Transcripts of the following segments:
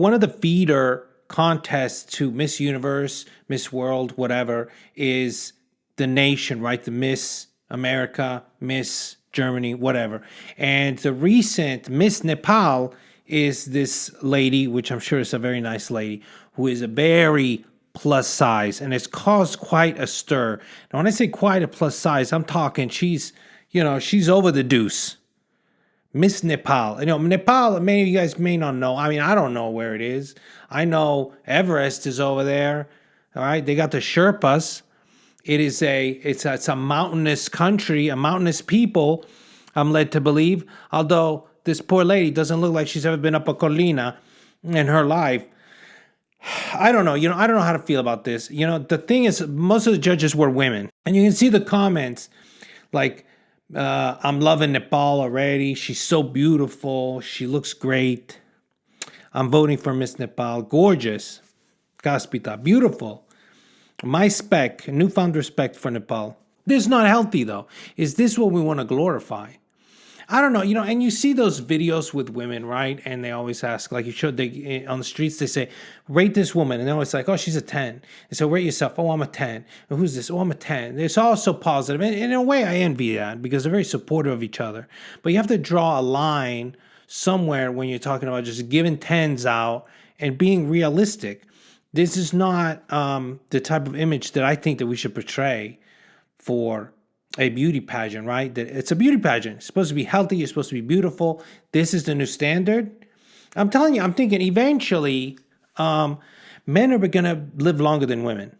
One of the feeder contests to Miss Universe, Miss World, whatever, is the nation, right? The Miss America, Miss Germany, whatever. And the recent Miss Nepal is this lady, which I'm sure is a very nice lady, who is a very plus size, and it's caused quite a stir. Now, when I say quite a plus size, I'm talking she's over the deuce. Miss Nepal. Nepal, many of you guys may not know. I mean, I don't know where it is. I know Everest is over there. All right. They got the Sherpas. It's a mountainous country, a mountainous people, I'm led to believe. Although this poor lady doesn't look like she's ever been up a colina in her life. I don't know. I don't know how to feel about this. The thing is, most of the judges were women. And you can see the comments like, I'm loving Nepal already. She's so beautiful. She looks great. I'm voting for Miss Nepal. Gorgeous. Kaspita. Beautiful. My newfound respect for Nepal. This is not healthy, though. Is this what we want to glorify? I don't know, and you see those videos with women, right? And they always ask, like on the streets, they say, rate this woman. And they're always like, oh, she's a 10. And so rate yourself. Oh, I'm a 10. And who's this? Oh, I'm a 10. It's all so positive. And in a way, I envy that because they're very supportive of each other. But you have to draw a line somewhere when you're talking about just giving 10s out and being realistic. This is not the type of image that I think that we should portray for a beauty pageant, right? That it's a beauty pageant. It's supposed to be healthy. It's supposed to be beautiful. This is the new standard. I'm telling you, I'm thinking eventually men are going to live longer than women.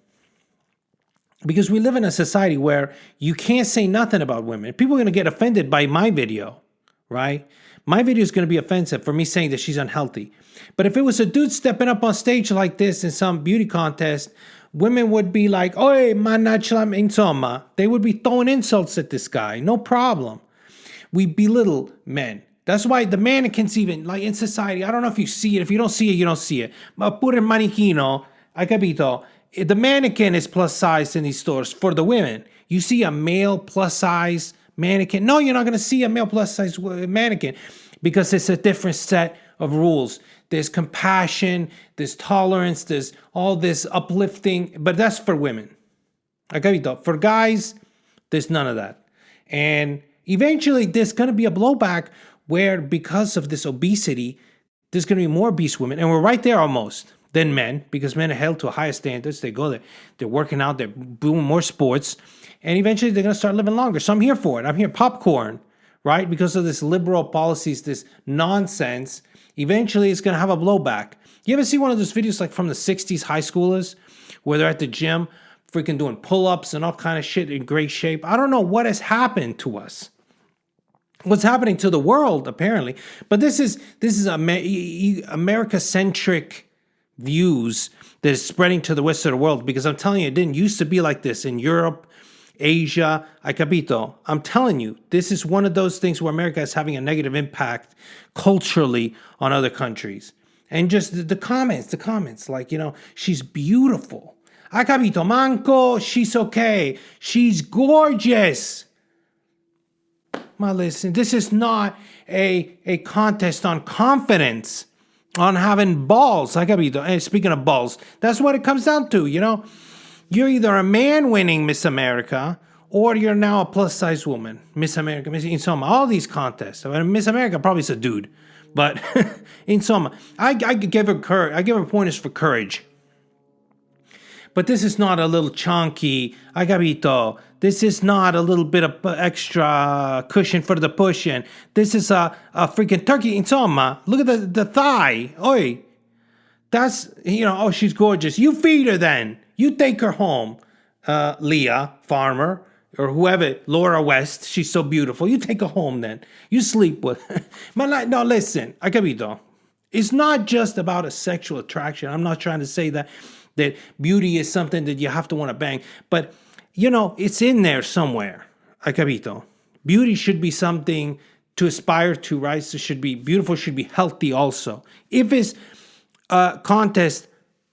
Because we live in a society where you can't say nothing about women. People are going to get offended by my video, right? My video is going to be offensive for me saying that she's unhealthy. But if it was a dude stepping up on stage like this in some beauty contest, women would be like, "Oi, manachlam insomma." They would be throwing insults at this guy. No problem. We belittle men. That's why the mannequins even, like in society, I don't know if you see it. If you don't see it, you don't see it. Ma pure il manichino, hai capito? The mannequin is plus size in these stores for the women. You see a male plus size mannequin. No, you're not going to see a male plus size mannequin because it's a different set of rules. There's compassion, there's tolerance, there's all this uplifting, but that's for women. For guys, there's none of that. And eventually there's going to be a blowback where because of this obesity, there's going to be more obese women. And we're right there almost than men because men are held to higher standards. They go there, they're working out, they're doing more sports. And eventually they're going to start living longer. So I'm here for it. I'm here popcorn, right? Because of this liberal policies, this nonsense. Eventually, it's going to have a blowback. You ever see one of those videos like from the 60s high schoolers where they're at the gym freaking doing pull-ups and all kind of shit in great shape? I don't know what has happened to us. What's happening to the world, apparently. But this is America-centric views that is spreading to the rest of the world because I'm telling you, it didn't used to be like this in Europe, Asia, I capito. I'm telling you, this is one of those things where America is having a negative impact culturally on other countries. And just the comments, like, she's beautiful. I capito, manco, she's okay. She's gorgeous. Now listen, this is not a contest on confidence, on having balls. I capito. And speaking of balls, that's what it comes down to, You're either a man winning Miss America or you're now a plus-size woman. Miss America, insomma, all these contests. I mean, Miss America probably is a dude. But insomma, I give her courage. I give her pointers for courage. But this is not a little chunky, I capito. This is not a little bit of extra cushion for the pushing. This is a freaking turkey. Insomma, look at the thigh. Oi. That's, oh, she's gorgeous. You feed her then. You take her home, Leah Farmer, or whoever, Laura West. She's so beautiful. You take her home then. You sleep with her. No, listen, I capito. It's not just about a sexual attraction. I'm not trying to say that beauty is something that you have to want to bang. But, it's in there somewhere. I capito. Beauty should be something to aspire to, right? So it should be beautiful, should be healthy also. If it's a contest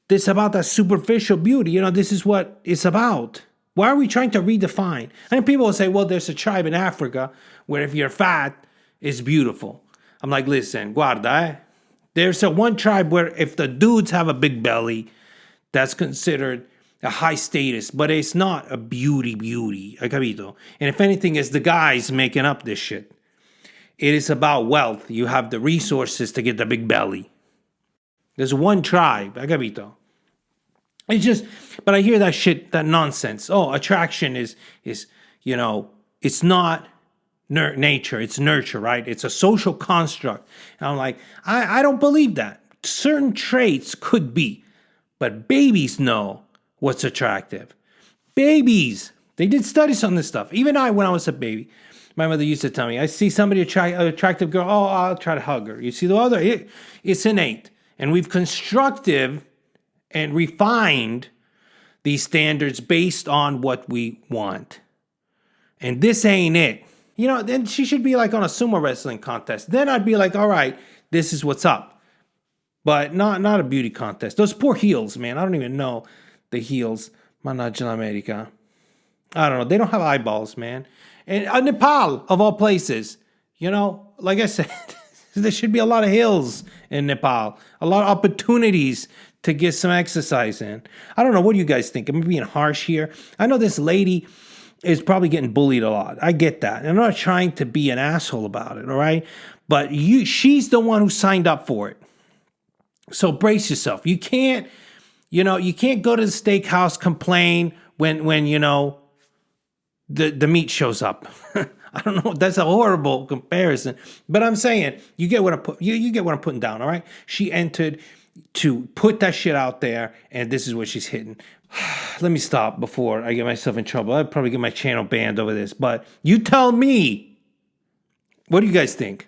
that's about that superficial beauty, this is what it's about. Why are we trying to redefine? And people will say, well, there's a tribe in Africa where if you're fat, it's beautiful. I'm like, listen, guarda, There's a one tribe where if the dudes have a big belly, that's considered a high status, but it's not a beauty, hai capito? And if anything, it's the guys making up this shit. It is about wealth. You have the resources to get the big belly. There's one tribe, hai capito? It's just, but I hear that shit, that nonsense. Oh, attraction is it's not nature, it's nurture, right? It's a social construct. And I'm like, I don't believe that. Certain traits could be, but babies know what's attractive. Babies, they did studies on this stuff. Even when I was a baby, my mother used to tell me, I see somebody attractive girl, oh, I'll try to hug her. You see the other, it's innate. And we've constructed and refined these standards based on what we want. And this ain't it. Then she should be like on a sumo wrestling contest. Then I'd be like, all right, this is what's up. But not a beauty contest. Those poor heels, man. I don't even know the heels. Managgia l'America. I don't know. They don't have eyeballs, man. And Nepal, of all places. Like I said, there should be a lot of hills in Nepal. A lot of opportunities to get some exercise in. I don't know. What do you guys think? Am I being harsh here? I know this lady is probably getting bullied a lot. I get that. And I'm not trying to be an asshole about it, all right? But she's the one who signed up for it. So brace yourself. You can't go to the steakhouse, complain when the meat shows up. I don't know. That's a horrible comparison. But I'm saying, you get what I'm putting down, all right? She entered to put that shit out there, and this is what she's hitting. Let me stop before I get myself in trouble. I'd probably get my channel banned over this. But you tell me, what do you guys think?